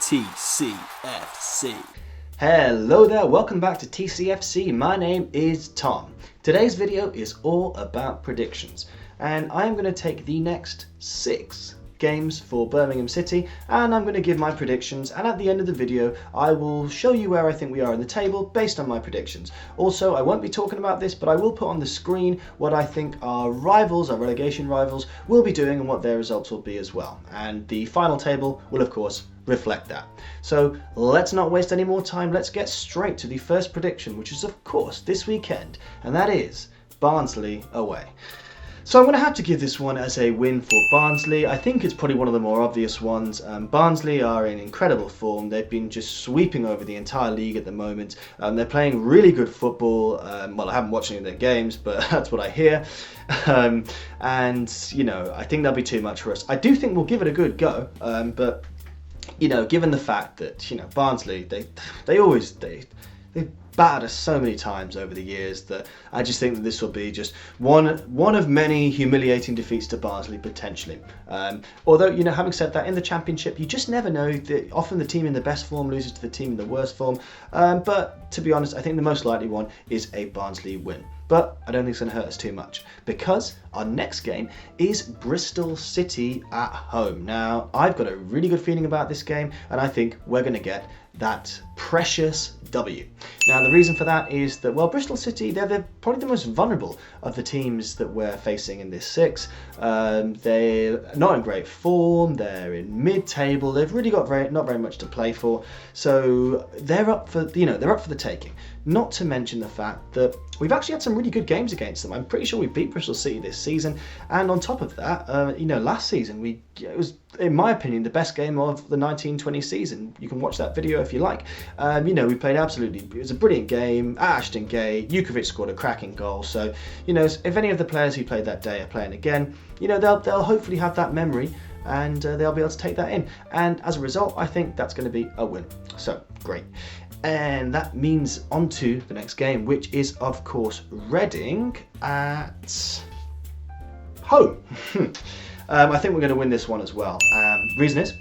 TCFC. Hello there, welcome back to TCFC. My name is Tom. Today's video is all about predictions, and I am going to take the next 6 games for Birmingham City, and I'm going to give my predictions, and at the end of the video I will show you where I think we are in the table based on my predictions. Also, I won't be talking about this, but I will put on the screen what I think our rivals, our relegation rivals, will be doing and what their results will be as well. And the final table will of course reflect that. So let's not waste any more time, let's get straight to the first prediction, which is of course this weekend, and that is Barnsley away. So I'm going to have to give this one as a win for Barnsley. I think it's probably one of the more obvious ones. Barnsley are in incredible form. They've been just sweeping over the entire league at the moment. They're playing really good football. Well, I haven't watched any of their games, but that's what I hear. And, you know, I think that'll be too much for us. I do think we'll give it a good go, but, you know, given the fact that, you know, Barnsley, they've battered us so many times over the years that I just think that this will be just one of many humiliating defeats to Barnsley potentially. Although, you know, having said that, in the Championship you just never know. Often the team in the best form loses to the team in the worst form. But to be honest, I think the most likely one is a Barnsley win. But I don't think it's going to hurt us too much, because our next game is Bristol City at home. Now, I've got a really good feeling about this game, and I think we're going to get that precious W. Now, the reason for that is that, well, Bristol City, they're probably the most vulnerable of the teams that we're facing in this 6. They're not in great form, they're in mid-table, they've really got not very much to play for, so they're up for the taking. Not to mention the fact that we've actually had some really good games against them. I'm pretty sure we beat Bristol City this season, and on top of that, you know, last season it was, in my opinion, the best game of the 1920 season. You can watch that video if you like. You know, we played it was a brilliant game. Ashton Gay, Jukovic scored a cracking goal. So, you know, if any of the players who played that day are playing again, you know, they'll hopefully have that memory, and they'll be able to take that in. And as a result, I think that's going to be a win. So, great. And that means on to the next game, which is, of course, Reading at home. I think we're going to win this one as well. Reason is,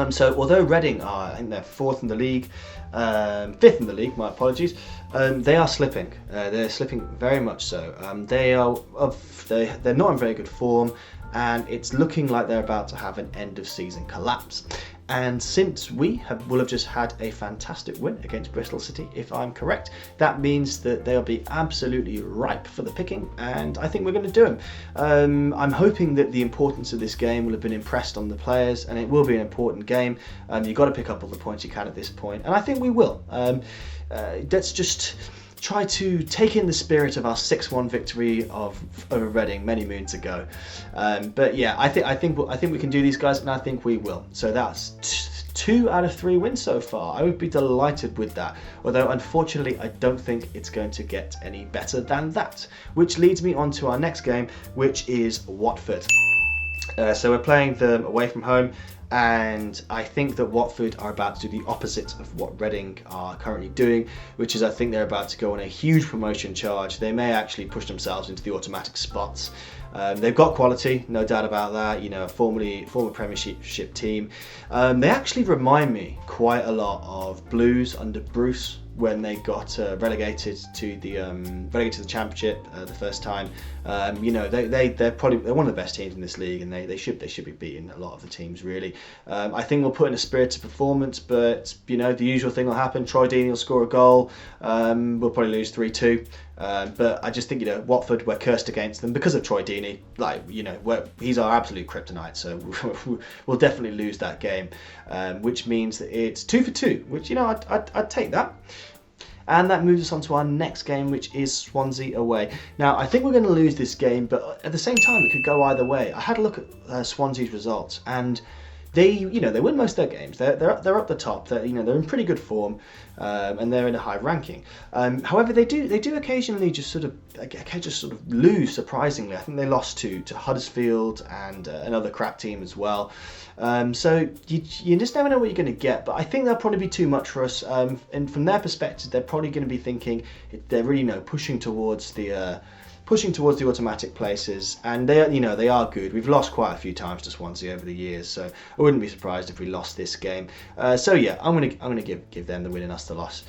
so although Reading are, I think they're 4th in the league, 5th in the league, my apologies, they are slipping. They're slipping very much so. They're not in very good form, and it's looking like they're about to have an end of season collapse. And since we will have just had a fantastic win against Bristol City, if I'm correct, that means that they'll be absolutely ripe for the picking, and I think we're going to do them. I'm hoping that the importance of this game will have been impressed on the players, and it will be an important game. You've got to pick up all the points you can at this point, and I think we will. Let's just try to take in the spirit of our 6-1 victory over Reading many moons ago. But yeah, I think we can do these guys, and I think we will. So that's 2 out of 3 wins so far. I would be delighted with that. Although unfortunately, I don't think it's going to get any better than that. Which leads me on to our next game, which is Watford. So we're playing them away from home, and I think that Watford are about to do the opposite of what Reading are currently doing, which is I think they're about to go on a huge promotion charge. They may actually push themselves into the automatic spots. They've got quality, no doubt about that. You know, a former Premiership team. They actually remind me quite a lot of Blues under Bruce when they got relegated to the Championship the first time. You know, they're one of the best teams in this league, and they should be beating a lot of the teams really. I think we'll put in a spirited performance, but you know, the usual thing will happen. Troy Deeney will score a goal. We'll probably lose 3-2. But I just think, you know, Watford, we're cursed against them because of Troy Deeney. Like, you know, he's our absolute kryptonite, so we'll definitely lose that game, which means that it's 2 for 2, which, you know, I'd take that. And that moves us on to our next game, which is Swansea away. Now, I think we're going to lose this game, but at the same time, it could go either way. I had a look at Swansea's results, and they win most of their games. They're up the top. They're in pretty good form, and they're in a high ranking. However, they do occasionally just sort of lose. Surprisingly, I think they lost to Huddersfield and another crap team as well. So you just never know what you're going to get. But I think they'll probably be too much for us. And from their perspective, they're probably going to be thinking they're really pushing towards the pushing towards the automatic places, and they are good. We've lost quite a few times to Swansea over the years, so I wouldn't be surprised if we lost this game. So yeah, I'm gonna give them the win and us the loss.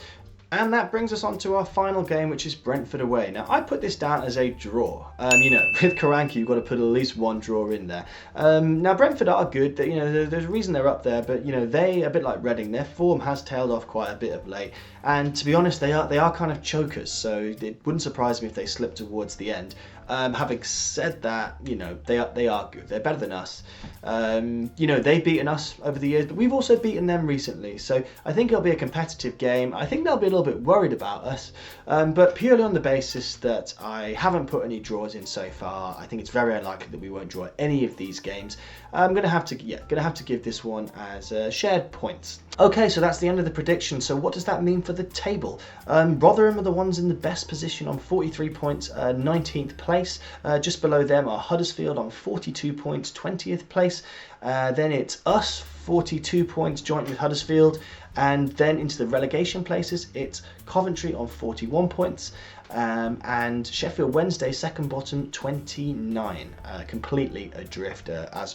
And that brings us on to our final game, which is Brentford away. Now, I put this down as a draw. With Karanka, you've got to put at least one draw in there. Now, Brentford are good. There's a reason they're up there, but they, a bit like Reading, their form has tailed off quite a bit of late. And to be honest, they are kind of chokers. So it wouldn't surprise me if they slip towards the end. Having said that, they are good. They're better than us. They've beaten us over the years, but we've also beaten them recently. So I think it'll be a competitive game. I think they'll be a little bit worried about us, but purely on the basis that I haven't put any draws in so far. I think it's very unlikely that we won't draw any of these games. I'm gonna have to give this one as shared points. Okay, so that's the end of the prediction. So what does that mean for the table? Rotherham are the ones in the best position on 43 points, 19th place. Just below them are Huddersfield on 42 points, 20th place. Then it's us, 42 points, joint with Huddersfield. And then into the relegation places, it's Coventry on 41 points. And Sheffield Wednesday, second bottom, 29, completely adrift,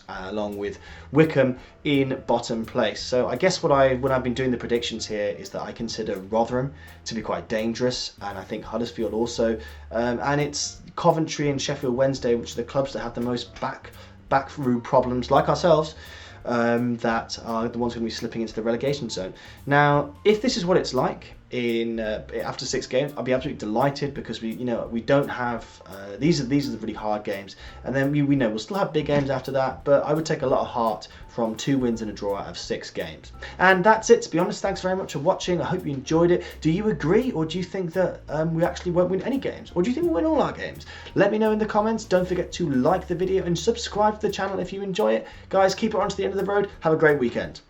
along with Wickham in bottom place. So I guess when I've been doing the predictions here is that I consider Rotherham to be quite dangerous, and I think Huddersfield also, and it's Coventry and Sheffield Wednesday, which are the clubs that have the most back room problems, like ourselves. That are the ones going to be slipping into the relegation zone. Now, if this is what it's like in after 6 games, I'll be absolutely delighted, because we don't have these are the really hard games, and then we know we'll still have big games after that. But I would take a lot of heart from 2 wins and a draw out of 6 games. And that's it, to be honest. Thanks very much for watching. I hope you enjoyed it. Do you agree, or do you think that we actually won't win any games, or do you think we'll win all our games? Let me know in the comments. Don't forget to like the video and subscribe to the channel if you enjoy it. Guys, keep it on to the end of the road. Have a great weekend.